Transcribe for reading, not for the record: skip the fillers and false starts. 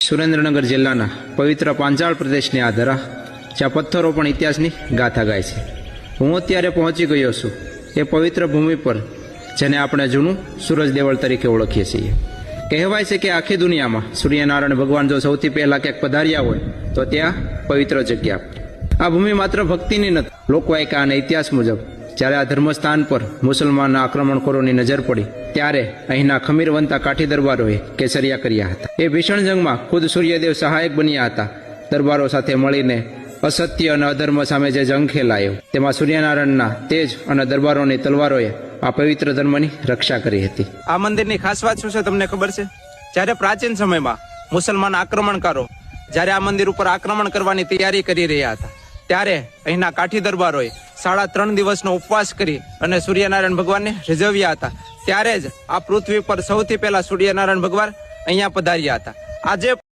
સુરેન્દ્રનગર જિલ્લાના પવિત્ર પાંચાળ પ્રદેશની આ ધરા, જ્યાં પથ્થરો પણ ઇતિહાસની ગાથા ગાય છે. હું અત્યારે પહોંચી ગયો છું એ પવિત્ર ભૂમિ પર, જેને આપણે જૂનું સૂરજ દેવળ તરીકે ઓળખીએ છીએ. કહેવાય છે કે આખી દુનિયામાં સૂર્યનારાયણ ભગવાન જો સૌથી પહેલા ક્યાંક પધાર્યા હોય તો ત્યાં પવિત્ર જગ્યા. આ ભૂમિ માત્ર ભક્તિની નથી, લોકવાયકા અને ઇતિહાસ મુજબ જ્યારે આ ધર્મસ્થાન પર મુસલમાનના આક્રમણખોરોની નજર પડી ત્યારે અહીંના ખમીરવંતા કાઠી દરબારોએ કેસરિયા કર્યા હતા. એ ભીષણ જંગમાં ખુદ સૂર્યદેવ સહાયક બન્યા હતા. દરબારો સાથે મળીને અસત્ય અને અધર્મ સામે જે જંગ ખેલાયો તેમાં સૂર્યનારાયણના તેજ અને દરબારોની તલવારોએ આ પવિત્ર ધર્મની રક્ષા કરી હતી. આ મંદિરની ખાસ વાત શું છે તમને ખબર છે? જ્યારે પ્રાચીન સમયમાં મુસલમાન આક્રમણકારો જ્યારે આ મંદિર ઉપર આક્રમણ કરવાની તૈયારી કરી રહ્યા હતા ત્યારે અહીંના કાઠી દરબારોએ 3.5 દિવસનો ઉપવાસ કરી અને સૂર્યનારાયણ ભગવાનને રીઝવ્યા હતા. ત્યારે જ આ પૃથ્વી પર સૌથી પહેલા સૂર્યનારાયણ ભગવાન અહીંયા પધાર્યા હતા. આજે